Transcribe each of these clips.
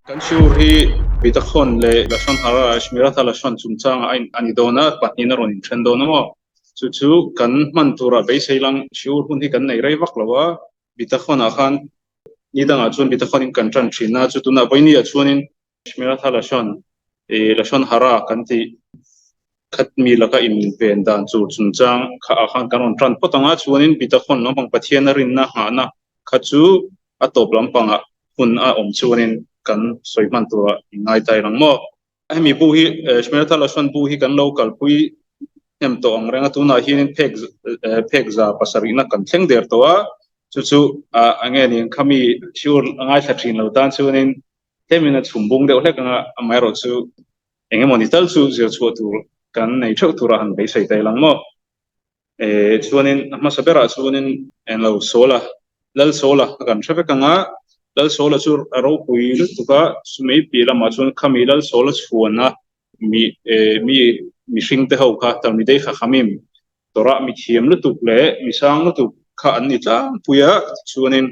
kan siur hi bitakhon le lashon hara shmirat lashon chungchang ani dona patnina ron thren dona mo chu kan man tura be seilang siur hun hi kan nei rei vak lawa bitakhon akhan nidanga chun bitakhon in kan tran thina chu tuna boini a chuanin shmirat lashon lashon hara kan ti khatmi laka in ven dan chu chungchang kha akhan kan ron tran potanga chuanin bitakhon no pang pathian rin na ha na khachu atop lampanga hun a om chuanin kan soiman tura ngai tai rang mo ai mi bu hi shmerta la shon bu hi kan local pui em to ang renga tu na hi nin pek za pasari na kan thleng der to a chu ange ni khami sure angai thathin lo tan chu nin 10 minutes fumbung de hlek anga amai ro chu enge monitor chu zir chu tu kan nei thok tura han be sei tai lang mo chuanin ma sabera chuanin en lo sola lal sola kan traffic anga lal sola sur aro pui tuka sumei pila ma chun khami lal sola chuana mi mi hring te ho kha tam ni dei kha khamim tora mi thiam lu tuk le mi sang lu tuk kha an ni tla puya chuanin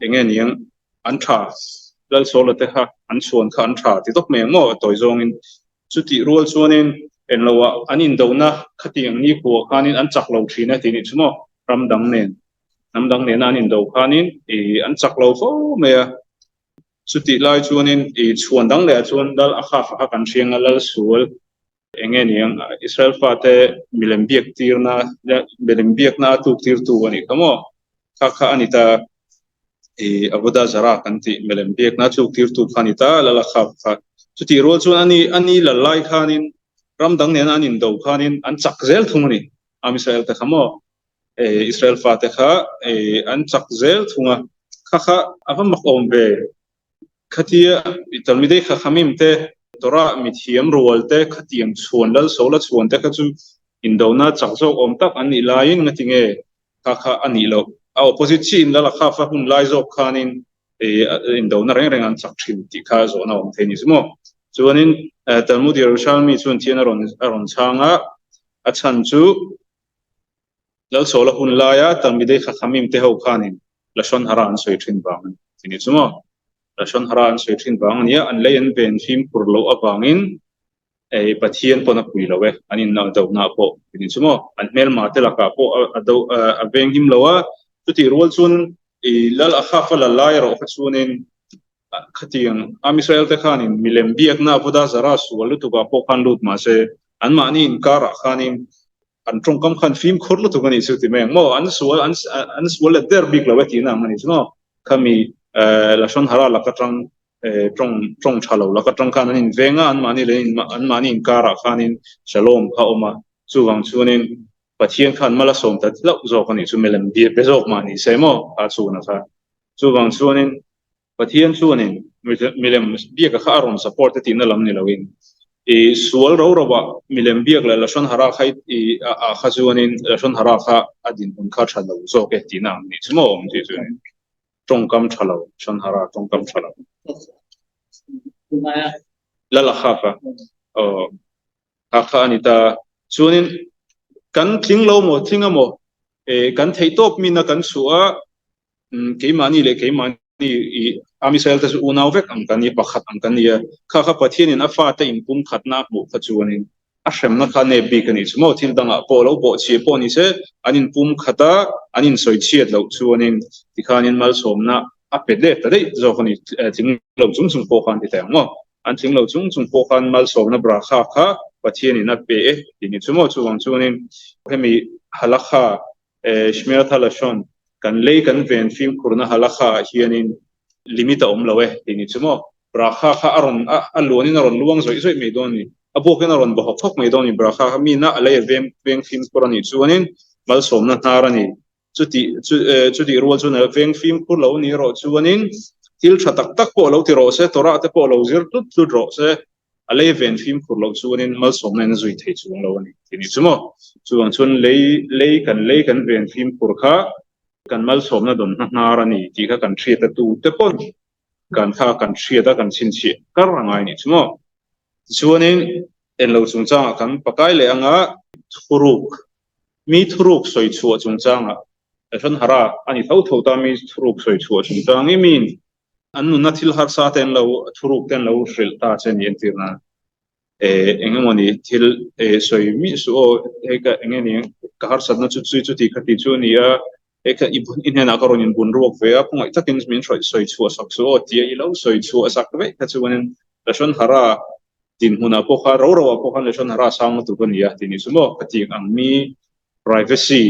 enge niang an tha lal sola te kha an chuan kha an tha ti tok me mo toy zong in chuti rual chuanin en lawa anin dona khatiang ni ko khanin an chak lo thina ti ni chumo ramdang nen namdang nen anin do khanin an chak lo fo me chuti lai chuanin chuan dang le chuan dal a kha kan thianga lal sul enge niang Israel fa te milembiak tirna milembiak na tu tir tu ani kamo kha anita abuda zara kan ti milembiak na tu tir tu khanita lala kha chuti ro chuan ani la lai khanin ramdang nen anin do khanin an chak zel thungani amisrael te khamo Israel fa te kha an chak zel thunga kha avam mak om be khatia talmidei kha khamim te tora mithiam rol te khatiam chuan lal sola chuan te kha chu indona chakzo om tak an ni lain ngatinge kha ani lo a opposite chin la kha fa hun lai zok khanin indona reng an chak thin ti kha zo na om theni mo chuanin talmud yerushalmi chuan thian aron changa a chan chu lal sola hun laia talmidei kha khamim te ho khanin lashon haran soi thin bang tini chumo lashon haran soi thin bang ania an lein ben phim purlo awangin pathian pona puilowe anin na do na po tini chumo an mel ma te laka po ado aveng him lowa tuti rol chun lal akhafa la lai ro chunin khatiang am Israel te khanin milem biak na poda zara sualu tu ba po khan lut ma se an ma ni in kara khanin an trong kam khan film khorlo tu gani suti me mo an sual der big lawe ti na mani no kami lashon hara la katrang trong chalo la katrang khan in venga an mani le an mani in kara khanin shalom kha oma chuwang chunin pathian khan mala som ta lo zo kani chu melem bi bezok mani semo a chu na kha chuwang chunin pathian chunin milem bi ka kha aron support ti na lam ni lawin sual ro wa milem biak la lashon hara khai a khazuanin lashon hara kha adin un kha thalo zo ke tina ni chmo om ti chu tongkam thalo lashon hara tongkam thalo la la kha o kha anita chuanin kan thinglo mo thingamo kan theitop mina kan suwa keimani le keimani amisel ta unaw vek ang kani pakhat ang kania kha pathian in afa ta in pum khatna bu khachuanin a shem na kha ne bi kani chmo thil danga po lo bo chi po ni se anin pum khata anin soi chiat lo chuanin tikhanin mal somna a pedle ta dei zo kani thing lo chung po khan ti ta mo an thing lo chung po khan mal somna bra kha pathian in a pe ni chmo chuwang chuanin hemi halakha shmirat halashon kan lei kan ven film kurna halakha hianin limita om lawe tini chumo brakha kha aron aloni na ron luang zoi zoi me doni aboken aron bo phok me doni brakha mi na ale veng film kurani chuanin mal somna tarani chuti rual chuna veng film kur lo ni ro chuanin til thatak tak po lo ti ro se tora te po lo zir tut ro se ale ven film kur lo chuanin mal somna na zui thei chung lo ni tini chumo chuang chun lei kan ven film kur kha kan mal somna don narani ti kha kan thriata tu te pon kan kha kan thriata kan chin chi kar rangai ni chumo chuanin en lo chungcha kan pakai le anga thuruk mi thuruk soi chu chungcha anga thon hara ani tho ta mi thuruk soi chu chungcha ngi min อันนู้นนัดที่หาร์ซาเต็นเราทุรุกเต็นเราเชลตาเช่นยันทีนั้นเองมันนี่ที่สวยมิสุโอก็เองนี่ก็หาร์สัตนัดจุดที่ขัดที่จุนี่ก็อินเห็นอาการอินบุญรูปเวียพงไอ้ทักอินสมินสวยชัวสักสุโอที่อีเราสวยชัวสักเว้ยถ้าชวนละชนหาราดินหุนาพวกเราพวกละชนหาราสร้างตัวกันเนี่ยที่นี่สมมติก็ที่อันมี privacy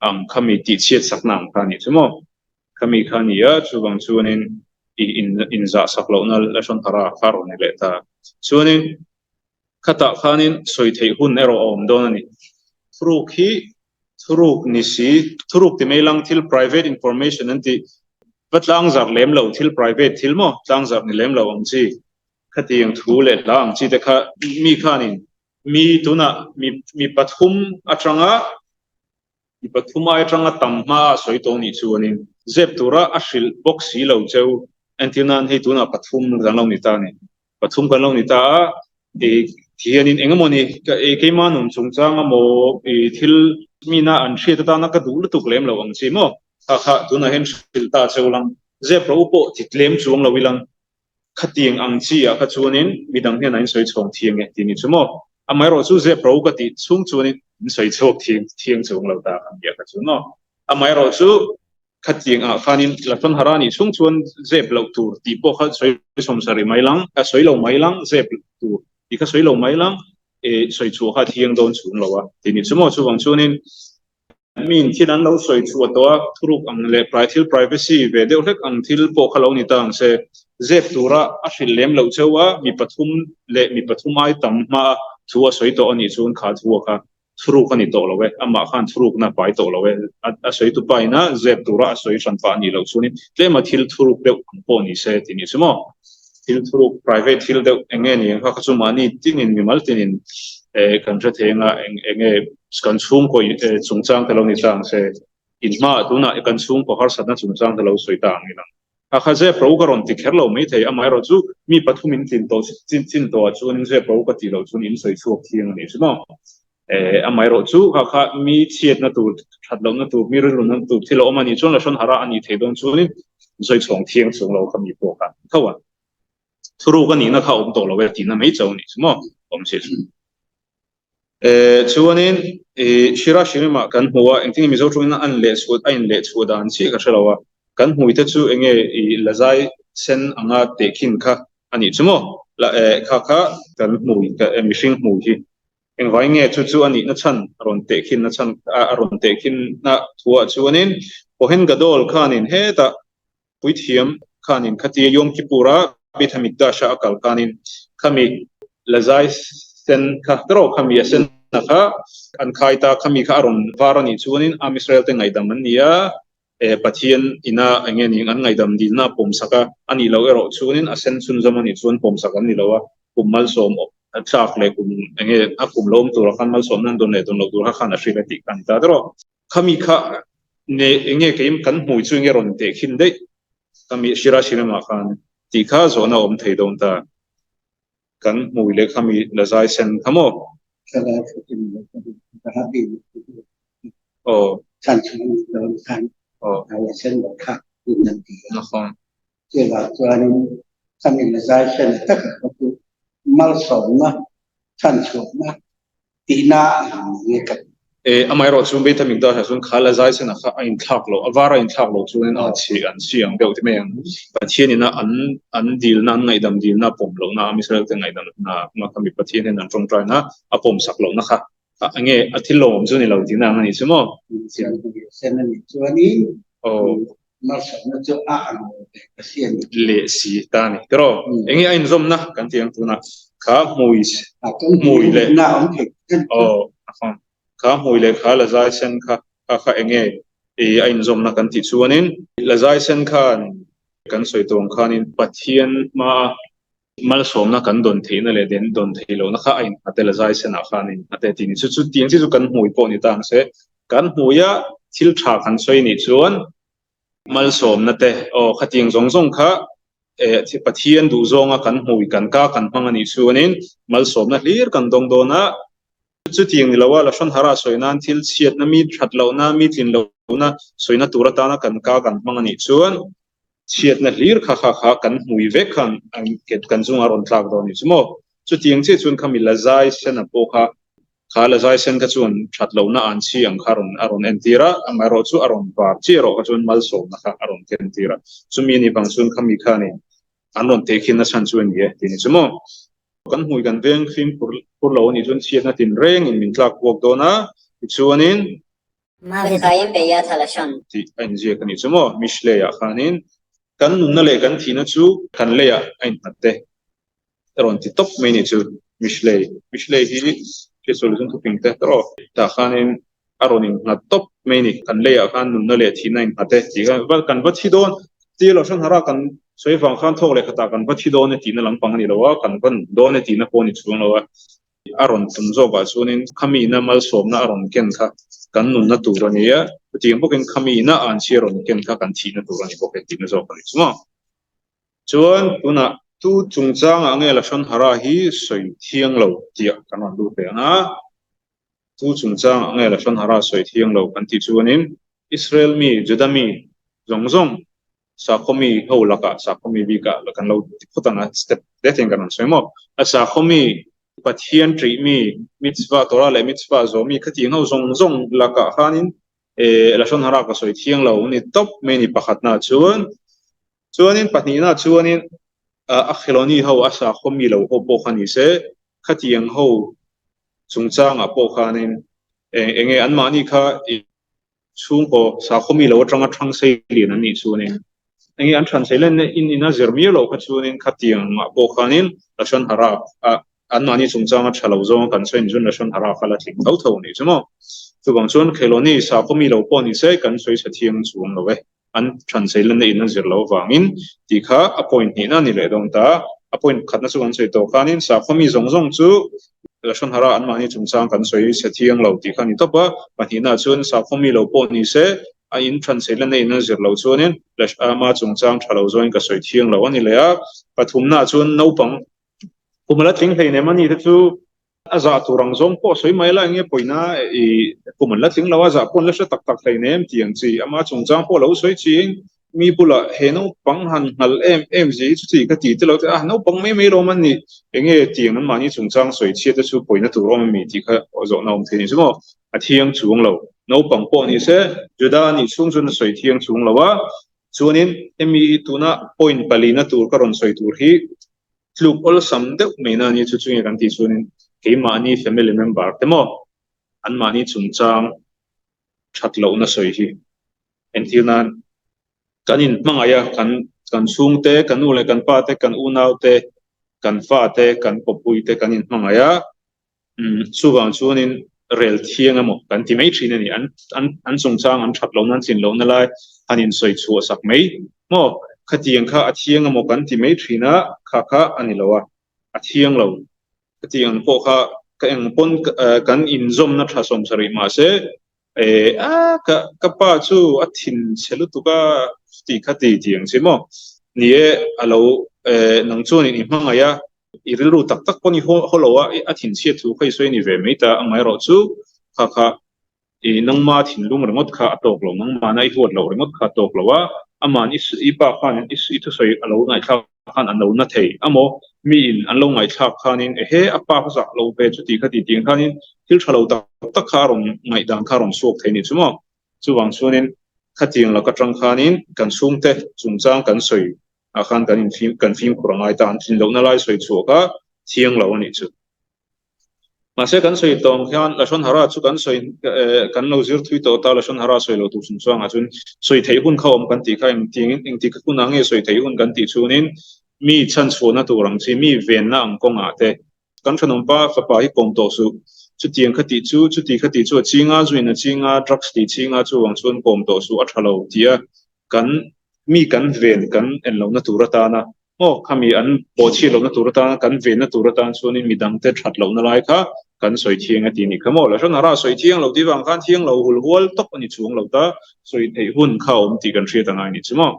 อันขมิติเชียดสักนามกันนี่สมมติขมิขันเนี่ยชวนชวนอินจะสักเรานั่นละชนหาราคารนี่แหละแต่ชวนขัดขันินสวยที่หุ่นเอรอมโดนนี่ทรูกีทรูกนิสิทรูกที่ไม่ลังที่ private information นั่นที่วัดลังจากเล่มเราที่ private ที่มั้งลังจากนี่เล่มเราอังจีขัดยังทูเล็ดลังจีแต่ข้ามีขันินมีตัวน่ะมีปัทุมอัจฉริยะมีปัทุมอัจฉริยะตั้มมาสวยตัวนี้ชวนนี่เจ็บตัวระอัชลิบ็อกซี่เราเจ้าอันที่นั่นให้ตัวน่ะปัทุมกันเรานี่ตานี่ปัทุมกันเรานี่ตาที่อันนี้เองมันนี่ก็เกี่ยมันสงสารโมที่มีน่าอันเชื่อตานักดูแลตุกเล่มเราอังซีโมถ้าตัวน่ะเห็นสิลตาเจ้าลังเจ็บเราอุปติดเล่มช่วงเราวิลังขัดยังอังซีอ่ะขัดชวนนี้มีดังเนี่ยนั่นสวยชงเทียงไงที่นี่ชั่วโมงอ่ะไม่รู้เจ็บเราก็ติดช่วงชวนนี้สวยชงเทียงช่วงเราตาอันเดียวกันชั่วโมงอ่ะไม่รู้ขัดยังอ่ะฟันินหลักฐานหารานี่ช่วงชวนเจ็บเราตัวที่พวกเขาสวยสมสารีไม่ลังสวยเราไม่ลังเจ็บตัวที่เขาสวยเราไม่ลังสวยชัวร์เทียงโดนสูงเราอ่ะทีนี้ชั่วโมงช่วงชวนนี้มีที่นั้นเราสวยชัวร์ตัวทุกอันเล่ privacy เวเดียวเล็กอันที่พวกเขานี่ต่างเสเจ็บตัวระอัศวินเล่มเราเจ้าว่ามีปฐุมเล่มีปฐุมไอ้ตั้มมาชัวร์สวยตัวอันนี้ชวนขาชัวร์ค่ะทุกอันนี้ตัวเราเว้ยอามาขันทุกน่ะไปตัวเราเว้ยสวยตัวไปนะเจ็บตัวระสวยฉันฝันนี่เราชวนนี้เล่มาที่ทุกเดียวของพวกนี้เสทีนี้ใช่ไหมที่ทุก private ที่เดียวเองเนี่ยเขาก็สมานนี่ที่นี่มีมัลตินินกันจะเทียงอ่ะเองกันชุ่มก็สงสารแต่เรานี่ต่างเสอินมาตัวน่ะกันชุ่มก็หาสัตว์น่ะสงสารแต่เราสวยต่างนี่นะข้าเจ็บเราก็รอนติดแค่เราไม่เท่อามาเราจูมีปัทุมินตินตัวชวนเจ็บเราก็ตีเราชวนอินสวยชัวร์เทียงนี่ใช่ไหมอามาเราจูข้ามีเชียดนั่นตัวชัดเรานั่นตัวมีเรื่องนั่นตัวที่เราเอามานี่ชวนเราชวนหาราอันนี้เทดอนชวนอินสวยชงเทียงชงเราก็มีพวกกันเท่าว่าทุกคนนี่นะเขาอมตัวเราเวทีนั่นไม่เจ้านี่ใช่ไหมผมเชื่อชวนอินชิราชิริมากันหัวเองที่มีเจ้าชวนอันเลสฟูดอันสิก็เชื่อว่ากันหัวที่จู่เองละใจเส้นอ่างเตคินค่ะอันนี้ใช่ไหมละค่ะกันหัวก็มิชิงหัวที่เองว่าเงี้ยจู่อันนี้นั่นฉันอารมณ์เตคินนั่นฉันอารมณ์เตคินน่ะทัวชวนอินพอเห็นกระโดดข้านินเฮตะวิธีมข้านินขัดยมกิปุระบิดมิดดาชาอักลข้านินข้ามีละใจเส้นค่ะตรอข้ามีเส้นนะคะอันใครตาข้ามีข้าอารมณ์วารานิชวนอินอามิสราเอลเต็งไงดำมันเนี่ยปัจจัยอินาเงี้ยนี่อันไงดำดีน่าผมสักอันนี้เราเอรอชวนินอาเซนซุนจามันนี่ชวนผมสักอันนี้เราว่าผมมัลสมชาคเล็กผมเงี้ยถ้าผมล้มตัวละคันมัลสมนั่นโดนเนี่ยโดนเราตัวละคันอาชีพติกันแต่ตรอข้ามีข้าเนี่ยเงี้ยก็ยิ่งกันหูช่วยเงี้ยรอนเตะขินได้ข้ามีชิราชินมาขันที่ข้าโซนเอาอมเทดงตากันหูเล็กข้ามีละใจเซนข้าโมโอ้ท่านชมเดิมท่านอะไรเช่นแบบค่ะคุณนันทีนะครับเจ้าว่าตัวนี้ทำเป็นใจเช่นถ้าเกิดว่ามาสอนนะท่านชมนะตีน่าเนี่ยกันอามาเราชวนไปทำอีกด้านส่วนข้าละใจเช่นนะคะอินทักโลอวาระอินทักโลชวนอันเชียงเดียวที่ไม่ยังปัจจัยนี้นะอันดีลนั้นไงดำดีลนะผมโลนะมิสเตอร์ไงดำนะมาทำอีกปัจจัยนี้นั่นตรงใจนะผมสักโลนะคะอันนี้อาทิตย์ลมส่วนนี้เราที่นั่งนี่ใช่ไหมเส้นนี้ส่วนนี้มาสอนจะอ่านเสียงเลสีตานี่แต่เราอันนี้ไอ้นซมนะกันที่ยังตัวนะข้ามุยเลยน่าองค์เห็นนะครับข้ามุยเลยข้าละใจเส้นข้าอันนี้ไอ้นซมนะกันที่ส่วนนี้ละใจเส้นข้ากันสวยตรงข้านี่ปัจจัยมามัลสมนะกันโดนเทนั่นเลยเด่นโดนเทโลนะคะไอ้อัตเลใจเสนาขานินอัตตินี่สุดที่ยังที่สุกันหวยปนิตังเสกันหวยะทิลชากันสวยนี่ชวนมัลสมนั่นแต่ขัดยังซงค่ะที่ปัจจัยดูซงกันหวยกันก้ากันพังนี่ชวนินมัลสมนั่นเลียร์กันดงโดนะสุดที่ยังนี่ละว่าละชนหาราสวยนั่นทิลเชียดนั่นมีชัดเหล่านั้นมีทินเหล่านั้นสวยนั่นตัวรัตนากันก้ากันพังนี่ชวน chiat na lir kha kan mui ve khan ang ket kan zung aron tlak do ni chumo chu tiang che chun khamila zai sen a po kha la zai sen ka chun that lo na an chi ang kharon aron entira amaro chu aron par chi ro ka chun mal so na kha aron ken tira chu mi ni bang chun khami kha ni anon te khin na san chuan ye ti ni chumo kan hui kan veng phim pur lo ni chun chiat na tin reng in min tlak wok do na chuanin Mavitayim beya thalashan. ti an je kan ni chumo mishle ya khanin kan nun na le kan thina chu kan le ya ain patte ron ti top me ni chu mishle hi ke solution to ping te tro ta khanin aronin na top me ni kan le ya khan nun na le thina in patte ti kan va thi don ti lo san hara kan soi fang khan thok le khata kan va thi don ti na lang pang ni lo wa kan ban don ti na po ni chung lo wa aron tum zo ba chunin khami na mal som na aron ken kha kan nun na tu ro ni ya ti bokin khami na an chi ron ken kha kan thi na tu ro ni bokin ti na zo kan chuma chuan tuna tu chungchang ange la shon hara hi soi thiang lo tia kan lu pe na tu chungchang ange la shon hara soi thiang lo kan ti chuanin Israel mi Judami zong sa khomi ho laka sa khomi bi ka kan lo khutanga step de thing kan soi mo sa khomi pathian tri mi mitzvah torah le mitzvah zo mi khati ngau zong laka khanin la shon hara ka soi thiang lo ni top me ni pakhat na chuanin patnina chuanin a khiloni ho asa khomi lo ho po khani se khatiang ho chungchang a po khanin enge anmani kha chung ko sa khomi lo atanga thang sei lin ani chuanin enge an than sei len in a zermi lo kha chuanin khatiang a po khanin la shon hara anmani chungchang a thalo zo kan chen jun la shon hara khala thing tho ni chumo chu bang chuan khiloni sa khomi lo po ni se kan soi sa thiang chuang lo we an translate in zir lo wangin ti kha appoint ni na ni le dong ta appoint khatna chu kan soi to khanin sa khomi zong chu la shon hara an mani chungchang kan soi se thiang lo ti khani topa panina chun sa khomi lo po ni se a in translate in zir lo chuanin lash ama chungchang thalo zoin ka soi thiang lo ani le a pathumna chun no pang kumala thing theine mani chu aza turang zong po soi mai la nge poina i kuman la thing lawa za pon la sha tak theinem tiang chi ama chungchang po lo soi ching mi pula he no pang han hal em ji chu chi ka ti te lo a no pang me lo man ni enge tiang nan mani chungchang soi chi te chu poina tu rom mi ti kha ozo na om thini mo a thiang chung lo no pang po ni se juda ni chung chun soi thiang chung lawa chuanin emi tuna point palina tur ka ron soi tur hi tluk ol sam deuh me na ni chu chung kan ti chuanin ke mani family member temo an mani chungchang that lo na soi hi entilnan kanin mangaya kan sungte kan ule kan pa te kan unaute kan fa te kan popui te kanin mangaya chuwang chuanin rel thiang amo kan ti mai thina ni an chungchang an that lo nan chin lo na lai anin soi chu sak mai mo khatiang kha a thiang amo kan ti mai thina kha ani lowa a thiang lo tiang po kha ka eng pon kan in zom na tha som sari ma se ka pa chu a thin chelu tu ka ti khati tiang simo ni alo nang chu ni hmanga ya irilu tak poni holowa a thin che thu khai soi ni ve mai ta angai ro chu kha i nang ma thin lung remot kha atok lo nang ma na I huat lo remot kha tok lo wa aman is I pa khan is I thu soi alo ngai kha khan an lo na thei amo mi in an lo ngai thak khanin he apa kha lo pe chu ti khati ting khanin thil thalo tak kha rom ngai dang kha rom sok theini chumo chuwang chuanin khating la ka tang khanin kan sungte chungchang kan soi a khan kan phim kurangai tan thin lo na lai soi chu ka thiang lo ani chu ma se kan soi tong hian la shon hara chu kan soi kan lo zir thui to ta la shon hara soi lo tu chungchang a chun soi thei hun khawm kan ti kha ing ti ka kunang e soi thei hun kan ti chunin mi chan chuna turang chi mi ven na ang konga te kan thanom pa fa pa hi kom to su chu tiang khati chu ti khati chu chinga zuina chinga drugs ti chinga chu wang chun kom to su a thalo tia kan mi kan ven kan en lo na turata na mo khami an po chi lo na turata kan ven na turata chunin mi dang te that lo na lai kha kan soi thiang ati ni khamo la shon hara soi thiang lo ti wang khan thiang lo hul hol tok ani chung lo ta soi thei hun kha om ti kan thria tanga ni chumo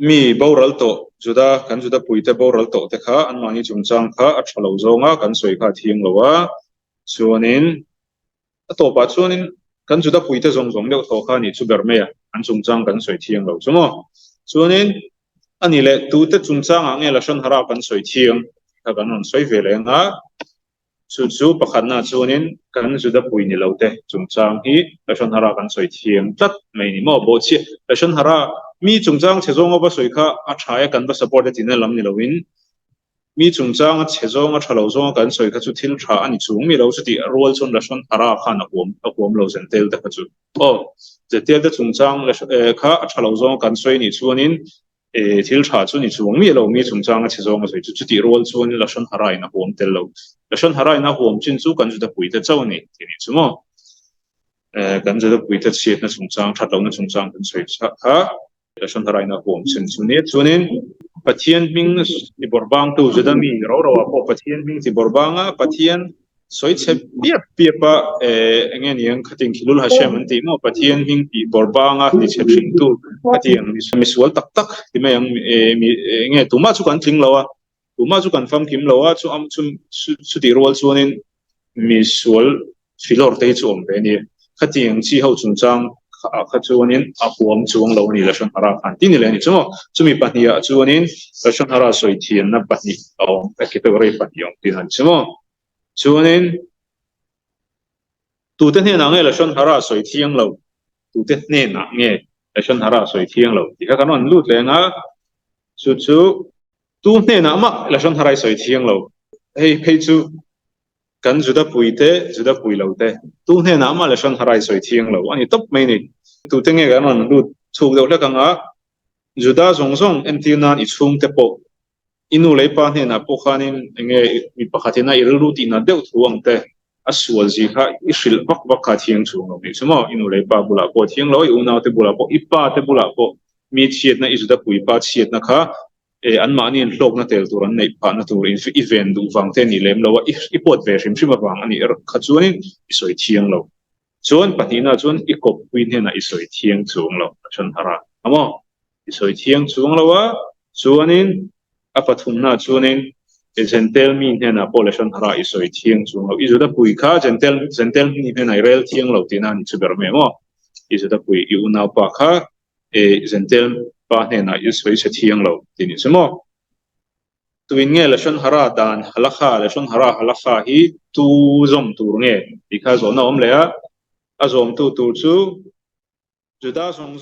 mi boral to juda puite boral to te kha an mani chungchang kha a thalo zonga kan soi kha thiang lowa chuanin to pa chuanin kan juda puite zong deuh to kha ni chu berme an chungchang kan soi thiang lo chumo chuanin ani le tu te chungchang ange la shon hara kan soi thiang ka kan on soi ve lenga chu pakhat na chunin kan zu da pui ni lote chungchang hi la shon hara kan soi thiang tat mai ni mo bo chi la shon hara mi chungchang chezong ba soi kha a thaya kan ba support tin lam ni lowin mi chungchang a chezong a thalo zong kan soi kha chu thil tha ani chung mi lo chu ti rol chon la shon hara khan a hom lo zen tel ta chu o je tel da chungchang la kha a thalo zong kan soi ni chuanin thil tha chu ni chung mi lo mi chungchang a chezong a soi chu ti rol chuan la shon hara ina hom tel lo la shon hara ina hom chin chu kan chu da pui ta chaw ni ti ni chu mo kan chu da pui ta chiat na chungchang that lo na chungchang kan soi kha la shon hara ina hom chin chu ni chuanin pathian ming ti borbang tu zudami ro ro po pathian ming ti borbanga pathian soi che pia pa engen yang khating khilul hashem anti mo pathian ming ti borbanga ti che thing tu pathian mi sual tak tak ti me yang nge tuma chu kan thing lawa tuma chu kan fam kim lawa chu am chu ti rol chuanin mi sual filor te chu om be ni khating chi ho chung chang kha chuanin a huam chuang lo ni la shon hara khan ti ni le ni chumo chumi pahnia chuanin la shon hara soi thian na pahni om category pahiong ti han chumo chuanin tu te ne na nge la shon hara soi thiang lo tu te ne na nge la shon hara soi thiang lo ti kha kanon lut le nga chu tu ne na ma la shon hara soi thiang lo hei chu kan juda pui lo te tu ne na ma la shon hara soi thiang lo ani top mai ni tu te nge kanon lut chu do la ka nga juda zong en ti nan I chung te po inu le pa ne na po khanin nge mi pakhatina irulu ti na deuh thuang te aswal ji kha ishil bak kha thiang chung lo ni chumo inu le pa bula po thiang lo u na te bula po ipa te bula po mi chiat na izuda pui pa chiat na kha an ma ni hlok na tel turan nei pa na tur in event du wang te ni lem lo I pot ve shim shim wang ani kha chuanin isoi thiang lo chuan patina chuan I kop puin he na isoi thiang chung lo chon hara amo isoi thiang chung lo wa chuanin apathum na chuanin gentle mi he na polation hara isoi thiang chung lo izuda pui kha gentle mi he na rel thiang lo tina ni chuber me mo izuda pui I una pa kha gentle pa he na isoi se thiang lo tini chumo tuin nge la shon hara dan halakha la shon hara halakha hi tu zom tur nge because ona om le a zom tu chu juda zong